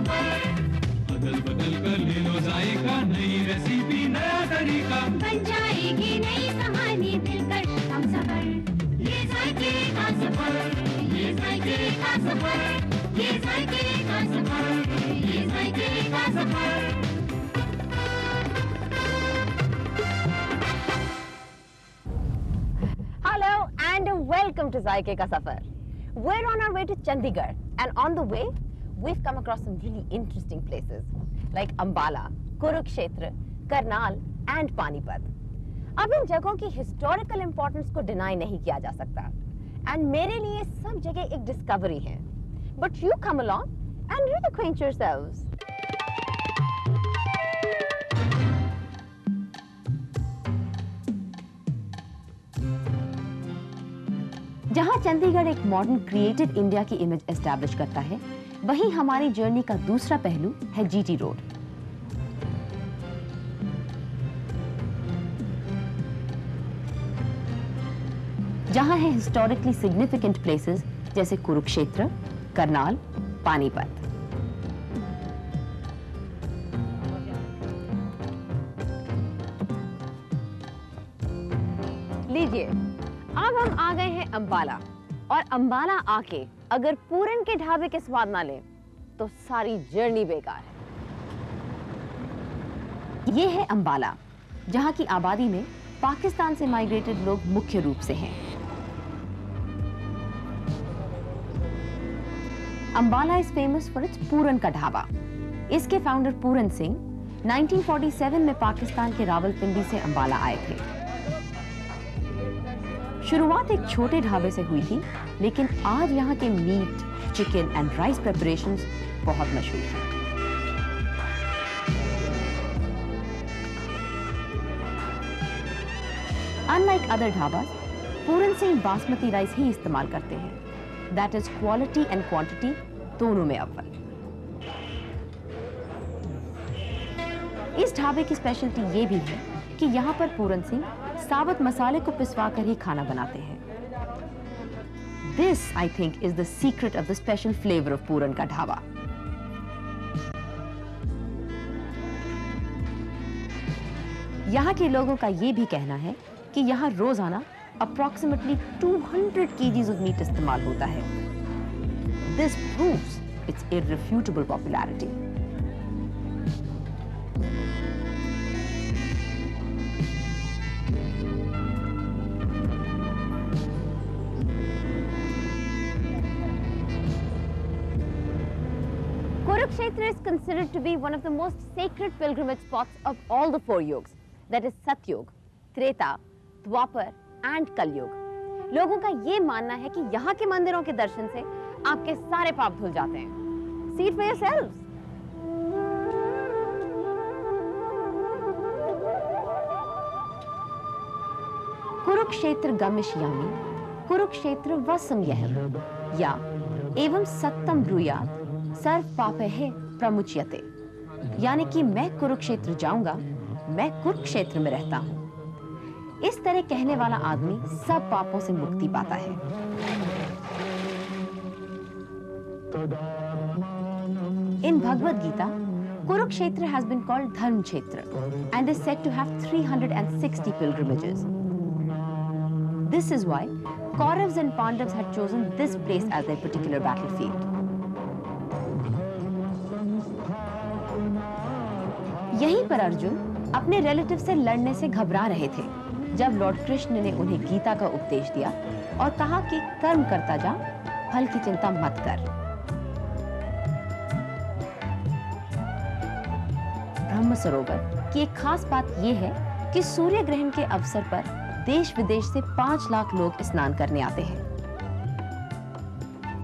सफर। बदल बदल कर ले लो जायका, नई रेसिपी नया तरीका, बन जाएगी नई कहानी दिलकश हमसफर। ये जायके का सफर, ये जायके का सफर, ये जायके का सफर, ये जायके का सफर। Hello and welcome to Zaike Ka Safar. We're on our way to Chandigarh, and on the way, we've come across some really interesting places like Ambala, Kurukshetra, Karnal and Panipat. अब इन जगहों की हिस्टोरिकल इंपॉर्टेंस को deny नहीं किया जा सकता, and मेरे लिए सब जगह एक डिस्कवरी है. But you come along and reacquaint yourselves. जहां चंडीगढ़ एक मॉडर्न क्रिएटिव इंडिया की इमेज एस्टैब्लिश करता है, वहीं हमारी जर्नी का दूसरा पहलू है जीटी रोड. जहां है हिस्टोरिकली सिग्निफिकेंट प्लेसेस जैसे कुरुक्षेत्र, करनाल, पानीपत. लीजिए, अब हम आ गए हैं अंबाला, और अंबाला आके अगर पूरन के ढाबे के स्वाद ना लें तो सारी जर्नी बेकार है. ये है अंबाला, जहां की आबादी में पाकिस्तान से माइग्रेटेड लोग मुख्य रूप से हैं. Ambala is famous for its Puran ka Dhaba. इसके फाउंडर पूरन सिंह 1947 में पाकिस्तान के रावलपिंडी से अंबाला आए थे. शुरुआत एक छोटे ढाबे से हुई थी, लेकिन आज यहाँ के meat, chicken and rice preparations बहुत मशहूर हैं. Unlike other dhabas, Puran Singh basmati rice ही इस्तेमाल करते हैं. That is quality and quantity दोनों में अव्वल. इस ढाबे की स्पेशलिटी ये भी है कि यहाँ पर पूरन सिंह साबुत मसाले को पिसवा कर ही खाना बनाते हैं. This I think is the secret of the special flavour of Puran ka Dhaba. यहाँ के लोगों का ये भी कहना है कि यहाँ रोजाना अप्रॉक्सीमेटली 200 kgs of meat इस्तेमाल होता है. This proves its irrefutable popularity. Kurukshetra is considered to be one of the most sacred pilgrimage spots of all the four yugs, that is Satyug, Treta, Dwapar and Kalyug. लोगों का ये मानना है कि यहाँ के मंदिरों के दर्शन से आपके सारे पाप धुल जाते हैं. See it for yourselves. Kurukshetra गमिष्यामि, कुरुक्षेत्र वसम यहम, या एवं सत्तम ब्रूयात् सर्व पापैः प्रमुच्यते. यानी कि मैं कुरुक्षेत्र जाऊंगा, मैं कुरुक्षेत्र में रहता हूं. इस तरह कहने वाला आदमी सब पापों से मुक्ति पाता है. In Bhagavad Gita, Kurukshetra has been called Dharm Kshetra and is said to have 360 pilgrimages. This is why Kauravas and Pandavas had chosen this place as their particular battlefield. यहीं पर अर्जुन अपने रिलेटिव से लड़ने से घबरा रहे थे जब लॉर्ड कृष्ण ने उन्हें गीता का उपदेश दिया और कहा कि कर्म करता जा, फल की चिंता मत कर. ब्रह्म सरोवर की एक खास बात यह है कि सूर्य ग्रहण के अवसर पर देश विदेश से 5 लाख लोग स्नान करने आते हैं.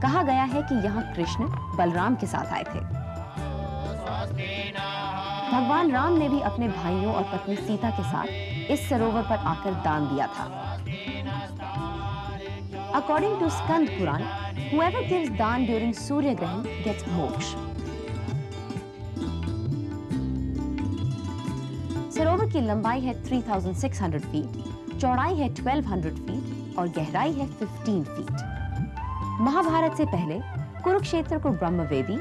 कहा गया है कि यहाँ कृष्ण बलराम के साथ आए थे. भगवान राम ने भी अपने भाइयों और पत्नी सीता के साथ इस सरोवर पर आकर दान दिया था. According to Skand Puran, whoever gives दान during सूर्य ग्रहण gets मोक्ष. सरोवर की लंबाई है 3600 फीट, चौड़ाई है 1200 फीट और गहराई है 15 फीट. महाभारत से पहले कुरुक्षेत्र को ब्रह्मवेदी,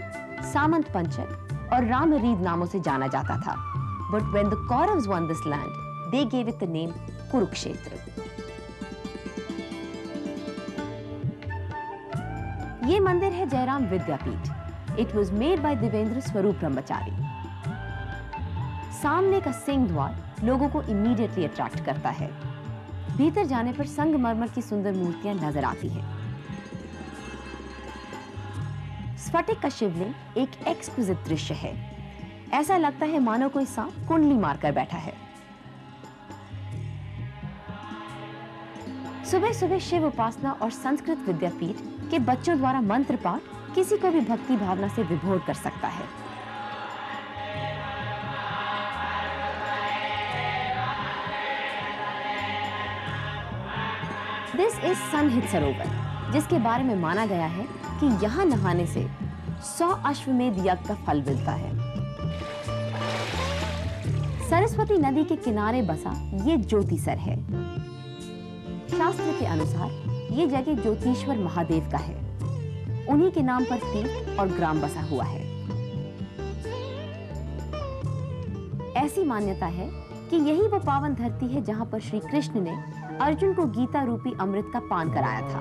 सामंत पंचक और रामरीद नामों से जाना जाता था। But when the Kauravas won this land, they gave it the name Kurukshetra. ये मंदिर है जयराम विद्यापीठ। It was made by Devendra स्वरूप ब्रह्मचारी। सामने का सिंह द्वार लोगों को इमीडिएटली अट्रैक्ट करता है। भीतर जाने पर संगमरमर की सुंदर मूर्तियां नजर आती हैं। स्फटिक का शिवलिंग एक एक्सक्विजिट दृश्य है। ऐसा लगता है मानो कोई सांप कुंडली मारकर बैठा है। सुबह सुबह शिव उपासना और संस्कृत विद्यापीठ के बच्चों द्वारा मंत्र पाठ किसी को भी भक्ति भावना से विभोर कर सकता है। दिस इज सनहित सरोवर, जिसके बारे में माना गया है कि यहाँ नहाने से 100 अश्वमेध यज्ञ का फल मिलता है। सरस्वती नदी के किनारे बसा ये ज्योतिसर है। शास्त्र के अनुसार ये जगह ज्योतिश्वर महादेव का है। उन्हीं के नाम पर तीर्थ और ग्राम बसा हुआ है। ऐसी मान्यता है कि यही वो पावन धरती है जहां पर श्री कृष्ण ने अर्जुन को गीता रूपी अमृत का पान कराया था।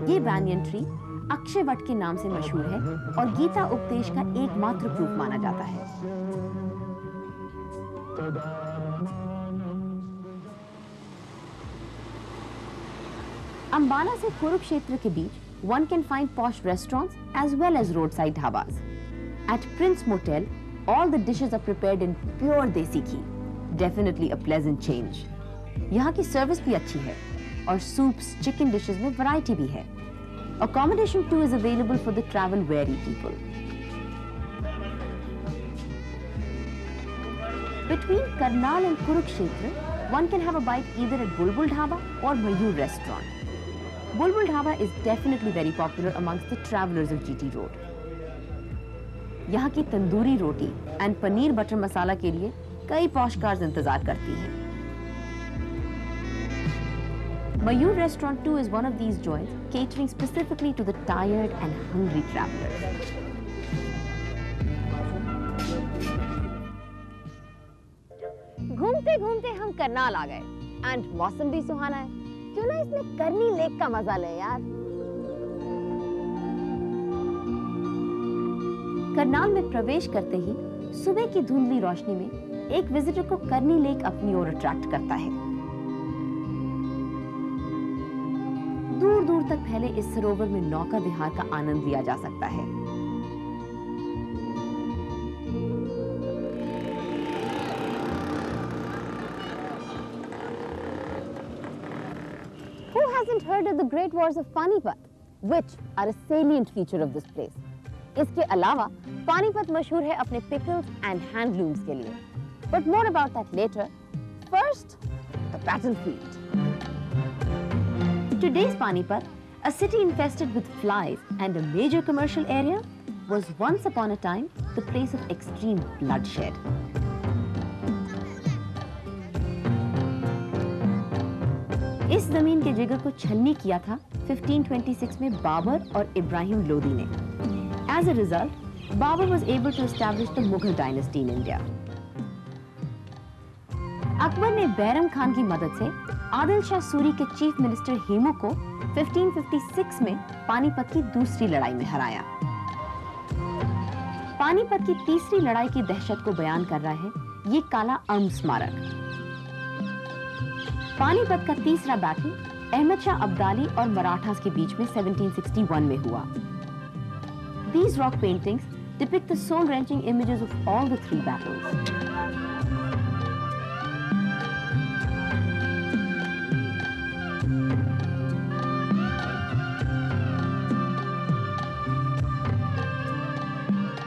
ये banyan ट्री अक्षय वट के नाम से मशहूर है और गीता उपदेश का एकमात्र प्रूफ माना जाता है। अंबाला से कुरुक्षेत्र के बीच one can find posh restaurants as well as roadside dhabas. At Prince Motel, all the dishes are prepared in pure desi ghee. Definitely a pleasant change. यहाँ की सर्विस भी अच्छी है और soups, chicken dishes में variety भी है। Accommodation too is available for the travel weary people. Between Karnal and Kurukshetra, one can have a bite either at Bulbul Dhaba or Mayur Restaurant. Bulbul Dhaba is definitely very popular amongst the travelers of GT Road. यहाँ की तंदूरी रोटी and paneer butter मसाला के लिए कई posh cars इंतजार करती हैं। Mayur Restaurant too is one of these joints catering specifically to the tired and hungry travelers. घूमते घूमते हम करनाल आ गए एंड मौसम भी सुहाना है। क्यों ना इसमें करनी लेक का मजा ले यार। करनाल में प्रवेश करते ही सुबह की धुंधली रोशनी में एक विजिटर को करनी लेक अपनी ओर अट्रैक्ट करता है। दूर दूर तक फैले इस सरोवर में नौका विहार का आनंद लिया जा सकता है। Who hasn't heard of the Great Wars of Panipat, which are a salient feature of this place? इसके अलावा पानीपत मशहूर है अपने pickles and handlooms के लिए। But more about that later. First, the battlefield. Today's Panipat, a city infested with flies and a major commercial area, was once upon a time the place of extreme bloodshed. इस जमीन के जिगर को छलनी किया था 1526 में बाबर और इब्राहिम लोदी ने। As a result, Babur was able to establish the Mughal dynasty in India. Akbar ने बैरम खान की मदद से आदिल शाह सूरी के चीफ मिनिस्टर हेमू को 1556 में पानीपत की दूसरी लड़ाई में हराया। पानीपत की तीसरी लड़ाई की दहशत को बयान कर रहा है ये काला अम्ब स्मारक। पानीपत का तीसरा बैटल अहमद शाह अब्दाली और मराठास के बीच में 1761 में हुआ। These rock paintings depict the soul-wrenching images of all the three battles.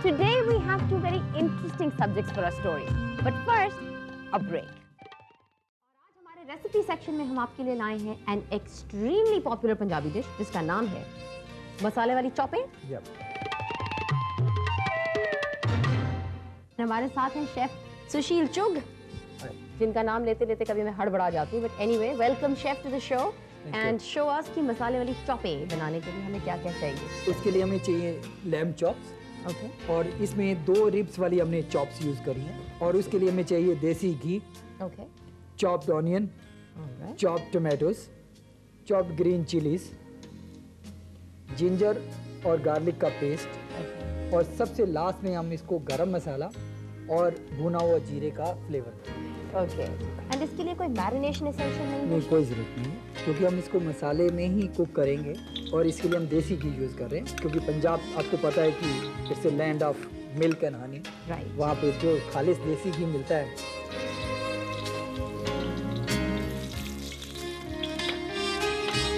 Today we have two very interesting subjects for our story. But first, a break. और आज हमारे रेसिपी सेक्शन में हम आपके लिए लाए हैं an extremely popular Punjabi dish जिसका नाम है मसाले वाली चॉपिंग। हमारे साथ हैं शेफ सुशील चुग, जिनका नाम लेते लेते कभी मैं हड़बड़ा जाती हूँ। But anyway, welcome chef to the show. And show us कि मसाले वाली चॉपें बनाने के लिए हमें क्या क्या चाहिए। उसके लिए हमें चाहिए लैम्ब चॉप्स, ओके और इसमें 2 रिब्स वाली हमने चॉप्स यूज़ करी हैं। और उसके लिए हमें चाहिए देसी घी, okay chopped onion, alright chopped tomatoes, chopped green chillies, ginger और गार्लिक का पेस्ट, और सबसे लास्ट में हम इसको गरम मसाला और भुना हुआ जीरे का फ्लेवर। ओके एंड इसके लिए कोई मैरिनेशन एसेंशियल नहीं नहीं, है। कोई ज़रूरत नहीं है, क्योंकि हम इसको मसाले में ही कुक करेंगे। और इसके लिए हम देसी घी यूज़ कर रहे हैं, क्योंकि पंजाब आपको पता है कि it's a land of milk and honey. Right वहाँ पे जो खालिश देसी घी मिलता है,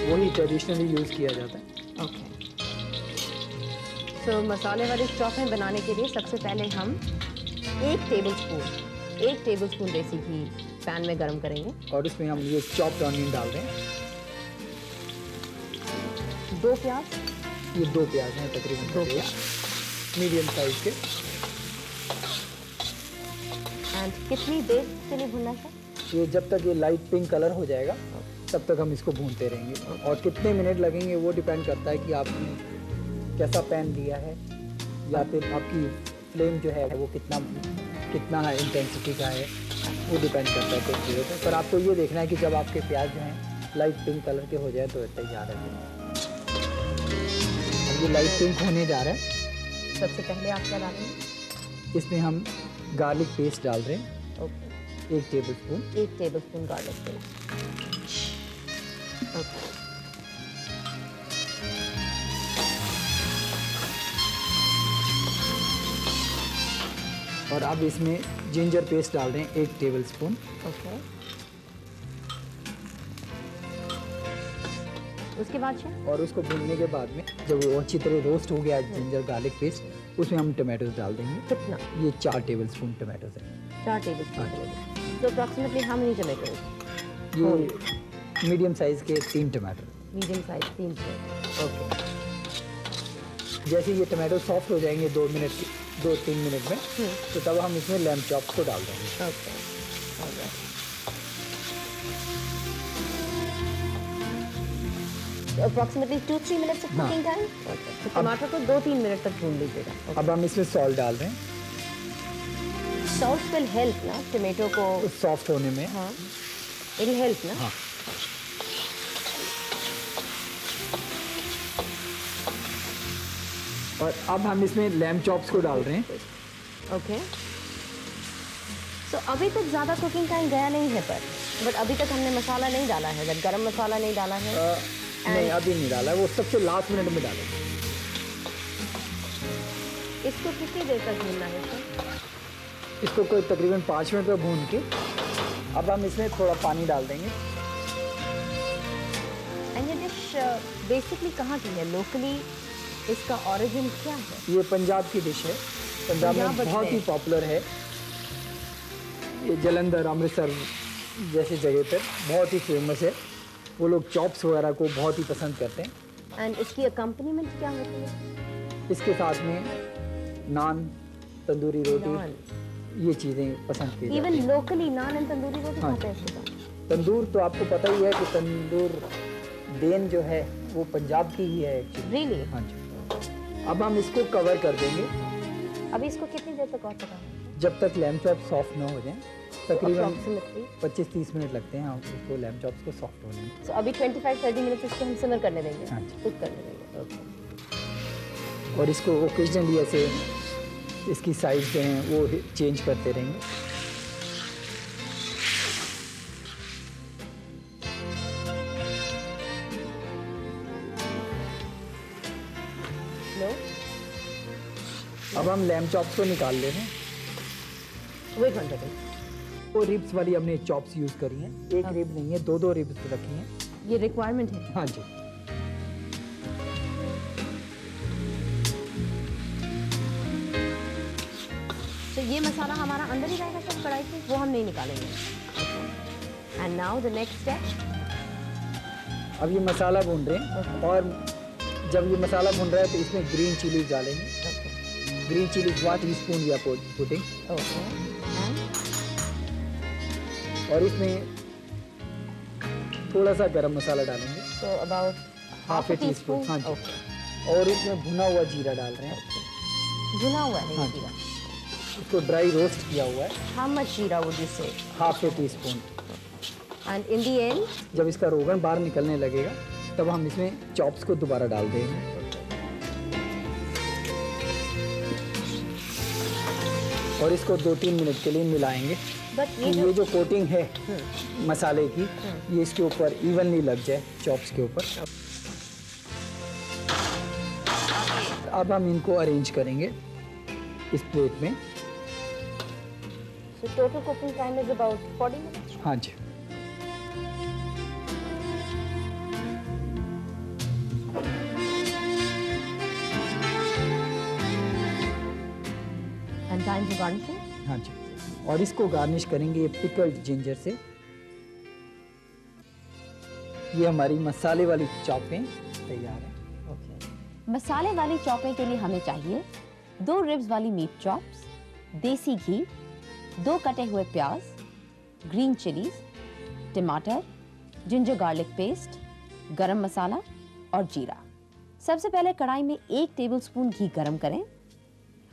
वही ट्रेडिशनली यूज़ किया जाता है। ओके सो मसाले वाली चॉपें बनाने के लिए सबसे पहले हम 1 टेबलस्पून देसी घी पैन में गरम करेंगे। और उसमें हम ये चॉप्ड ऑनियन डाल रहे हैं। 2 प्याज, ये 2 प्याज हैं तकरीबन, 2 प्याज मीडियम साइज के। एंड कितनी देर के लिए भुनना है? ये जब तक ये लाइट पिंक कलर हो जाएगा तब तक हम इसको भूनते रहेंगे। और कितने मिनट लगेंगे वो डिपेंड करता है कि आपने कैसा पैन लिया है, या फिर आपकी फ्लेम जो है वो कितना है, इंटेंसिटी का है, वो डिपेंड करता है कुछ चीज़ों पर। पर आपको ये देखना है कि जब आपके प्याज जो हैं लाइट पिंक कलर के हो जाए तो तैयार है। अब ये लाइट पिंक होने जा रहा है। सबसे पहले आप क्या डालेंगे? इसमें हम गार्लिक पेस्ट डाल रहे हैं, okay 1 tablespoon. 1 tablespoon garlic paste. Okay और अब इसमें जिंजर पेस्ट डाल रहे हैं 1 टेबलस्पून। ओके उसके बाद शेफ? और उसको भूनने के बाद में जब वो अच्छी तरह रोस्ट हो गया जिंजर गार्लिक पेस्ट, उसमें हम टमाटोज डाल देंगे। कितना? ये 4 टेबलस्पून टमाटोज हैं। 4 टेबलस्पून। तो अप्रॉक्सीमेटली हाउ मेनी टोमेटोज? ये मीडियम साइज के 3 टमाटर। Medium size 3 tomato. ओके जैसे ये टमाटो सॉफ्ट हो जाएंगे 2-3 मिनट में, तो तब हम इसमें लैम्ब चॉप्स को डाल देंगे। Okay alright. Approximately 2-3 minutes of हाँ। Cooking time. ओके तो टमाटर को 2-3 मिनट तक भून लीजिएगा। अब हम इसमें सॉल्ट डाल रहे हैं सॉल्ट विल हेल्प ना टोमेटो को? सॉफ्ट होने में। हाँ इट विल हेल्प ना? हाँ। और अब हम इसमें लैम्ब चॉप्स को डाल रहे हैं। ओके सो अभी तक ज़्यादा कुकिंग टाइम गया नहीं है, बट अभी तक हमने मसाला नहीं डाला है, बट गरम मसाला नहीं डाला है। नहीं, अभी नहीं डाला है, वो सबसे लास्ट मिनट में डालेंगे। इसको कितनी देर तक भूनना है सर? इसको कोई तकरीबन 5 मिनट तक भून के अब हम इसमें थोड़ा पानी डाल देंगे। एंड ये डिश बेसिकली कहाँ की है? लोकली इसका ओरिजिन क्या है? ये पंजाब की डिश है, पंजाब में पंजाब बहुत ही में। पॉपुलर है। ये जलंधर, अमृतसर जैसी जगह पर बहुत ही फेमस है। वो लोग चॉप्स वगैरह को बहुत ही पसंद करते हैं। एंड इसकी अकम्पनीमेंट क्या होती है? इसके साथ में नान, तंदूरी रोटी, नान। ये चीज़ें पसंद की जाती इवन हैं। लोकली नान एंड तंदूरी रोटी हाँ। खाते हैं इसके साथ? तंदूर तो आपको पता ही है कि तंदूर देन जो है वो पंजाब की ही है एक्चुअली। रियली? हाँ जी। अब हम इसको कवर कर देंगे अभी इसको कितनी देर तक और पकाना? जब तक लैम्ब चॉप सॉफ्ट ना हो जाए। तकरीबन अप्रॉक्सीमेटली 25-30 मिनट लगते हैं उसको लैम्ब चॉप्स को सॉफ्ट होने में। सो अभी 25-30 मिनट इसको हम सिमर करने देंगे, हाँ जी। कुक करने देंगे। ओके और इसको ओकेजनली ऐसे इसकी साइज जो हैं वो चेंज करते रहेंगे। लो अब हम लैम्ब चॉप्स को निकाल ले रहे हैं। Wait 1 second. वो रिब्स वाली हमने चॉप्स यूज़ करी हैं। एक रिब नहीं है, 2 रिब्स रखी हैं। ये रिक्वायरमेंट है? हाँ जी। तो ये मसाला हमारा अंदर ही रहेगा सब कढ़ाई से, वो हम नहीं निकालेंगे। And now the next step. अब ये मसाला भून रहे हैं, और जब ये मसाला भून रहा है तो इसमें ग्रीन चिलीज डालेंगे। ग्रीन चिलीज 1 टीस्पून या पुटिंग। ओके और इसमें थोड़ा सा गरम मसाला डालेंगे, So about half A teaspoon. हाँ जी। और इसमें भुना हुआ जीरा डाल रहे हैं। भुना हुआ है हाँ ये जी। जीरा। इसको ड्राई रोस्ट किया हुआ है। How much जीरा would you say? Half A teaspoon. And in the end, जब इसका रोगन बाहर निकलने लगेगा तब हम इसमें चॉप्स को दोबारा डाल देंगे। और इसको 2-3 मिनट के लिए मिलाएंगे but कि ये जो कोटिंग है मसाले की ये इसके ऊपर इवनली लग जाए, चॉप्स के ऊपर। अब हम इनको अरेंज करेंगे इस प्लेट में। So total cooking time is about 40 minutes. हाँ जी। And time for garnishing? हाँ जी। और इसको गार्निश करेंगे ये पिकल्ड जिंजर से। ये हमारी मसाले वाली चॉपें तैयार हैं। मसाले वाली चॉपिंग के लिए हमें चाहिए 2 रिब्स वाली मीट चॉप्स, देसी घी, 2 कटे हुए प्याज, ग्रीन चिलीज, टमाटर, जिंजर गार्लिक पेस्ट, गरम मसाला और जीरा। सबसे पहले कढ़ाई में 1 टेबलस्पून घी गरम करें,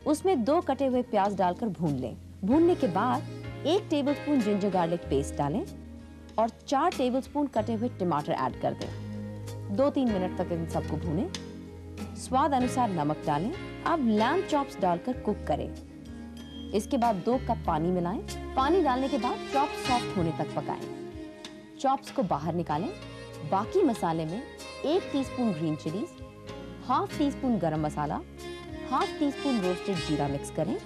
उसमें 2 कटे हुए प्याज डालकर भून लें। भूनने के बाद 1 टेबलस्पून जिंजर गार्लिक पेस्ट डालें और 4 टेबलस्पून कटे हुए टमाटर ऐड कर दें। 2-3 मिनट तक इन सबको भूनें। स्वाद अनुसार नमक डालें। अब लैम्ब चॉप्स डालकर कुक करें। इसके बाद 2 कप पानी मिलाएं। पानी डालने के बाद चॉप्स सॉफ्ट होने तक पकाएं। चॉप्स को बाहर निकालें। बाकी मसाले में 1 teaspoon green chillies, half teaspoon गरम मसाला, हाफ टीस्पून रोस्टेड जीरा मिक्स करें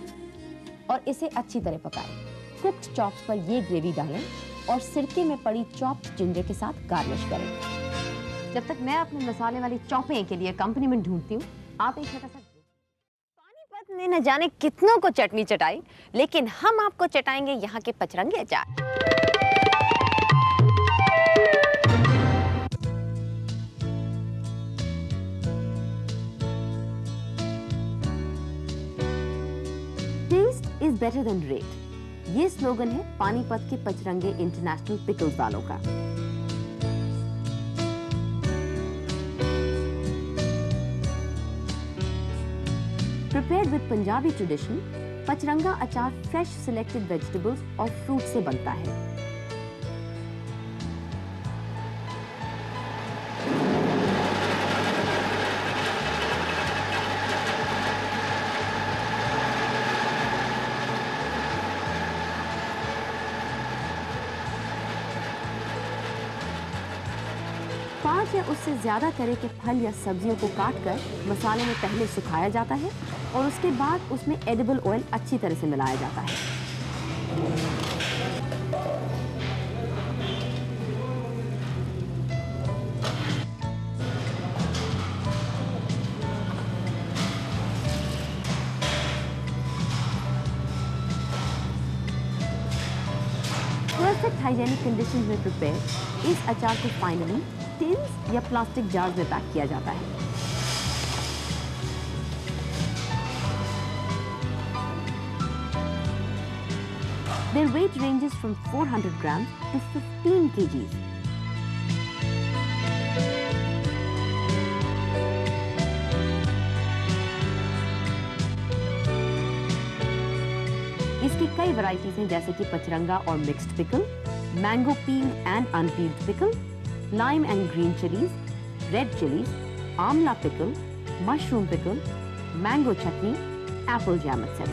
और इसे अच्छी तरह पकाएं। कुक्ड चॉप्स पर ये ग्रेवी डालें और सिरके में पड़ी चॉप्ड जिंजर के साथ गार्निश करें। जब तक मैं अपने मसाले वाली चॉपें के लिए कंपनीमेंट ढूंढती हूँ, आप एक छोटा सा पानीपत ने न जाने कितनों को चटनी चटाई, लेकिन हम आपको चटाएंगे यहाँ के पचरंगे अचार। Taste is better than rate, ये स्लोगन है पानीपत के पचरंगे इंटरनेशनल पिकल्स वालों का। Prepared with Punjabi tradition, pachranga अचार फ्रेश सिलेक्टेड वेजिटेबल्स और फ्रूट से बनता है। पाँच या उससे ज्यादा तरह के फल या सब्जियों को काटकर मसाले में पहले सुखाया जाता है और उसके बाद उसमें एडिबल ऑयल अच्छी तरह से मिलाया जाता है। परफेक्ट हाइजेनिक कंडीशन में प्रिपेयर इस अचार को फाइनली टिन्स या प्लास्टिक जार्स में पैक किया जाता है। Their weight ranges from 400 grams to 15 kgs. इसकी कई वैरायटीज हैं जैसे कि पचरंगा और mixed pickle, mango peel and unpeeled pickle, lime and green chillies, red chillies, amla pickle, mushroom pickle, mango chutney, apple jam etc.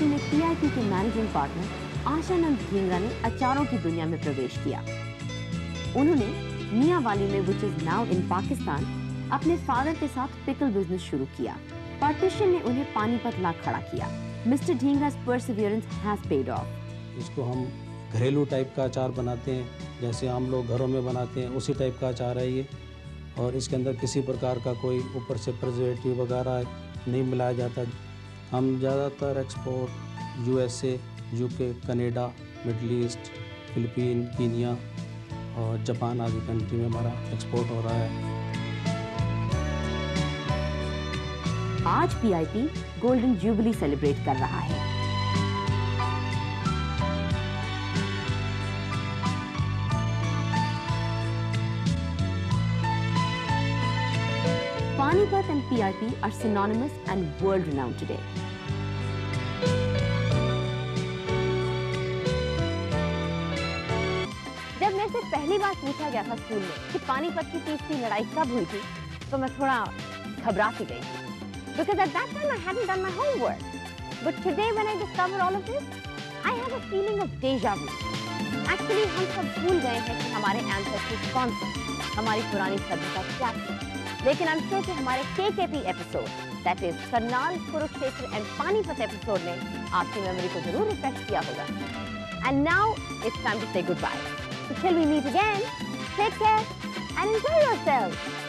में PIP के मैनेजिंग पार्टनर आशानंद ढींगरा ने अचारों की दुनिया में प्रवेश किया। उन्होंने मियावाली में which is now in Pakistan अपने फादर के साथ पिकल बिजनेस शुरू किया। पार्टीशन ने उन्हें पानीपत ला खड़ा किया। Mister Dhingra's perseverance has paid off. इसको हम घरेलू टाइप का अचार बनाते हैं, जैसे हम लोग घरों में बनाते हैं उसी टाइप का अचार है ये। और इसके अंदर किसी प्रकार का कोई ऊपर से प्रिजर्वेटिव वगैरह नहीं मिलाया जाता। हम ज़्यादातर export USA, UK, Canada, middle east, Philippine, Kenya और जापान आदि कंट्री में हमारा एक्सपोर्ट हो रहा है। आज PIP गोल्डन जुबली सेलिब्रेट कर रहा है। Panipat and PIP are synonymous and world-renowned today. जब मेरे से पहली बार पूछा गया था स्कूल में कि पानीपत की तीसरी लड़ाई कब हुई थी, तो मैं थोड़ा घबरा सी गई, because at that time I hadn't done my homework. But today when I discover all of this, I have a feeling of deja vu. Actually हम सब भूल गए हैं कि हमारे ancestors कौन थे, हमारी पुरानी सभ्यता क्या थी। लेकिन I'm sure कि हमारे KKP episode, that is Karnal, Kurukshetra and Panipat episode ने आपकी मेमोरी को जरूर रिफ्रेश किया होगा। And now it's time to say goodbye. So till we meet again, take care and enjoy yourselves.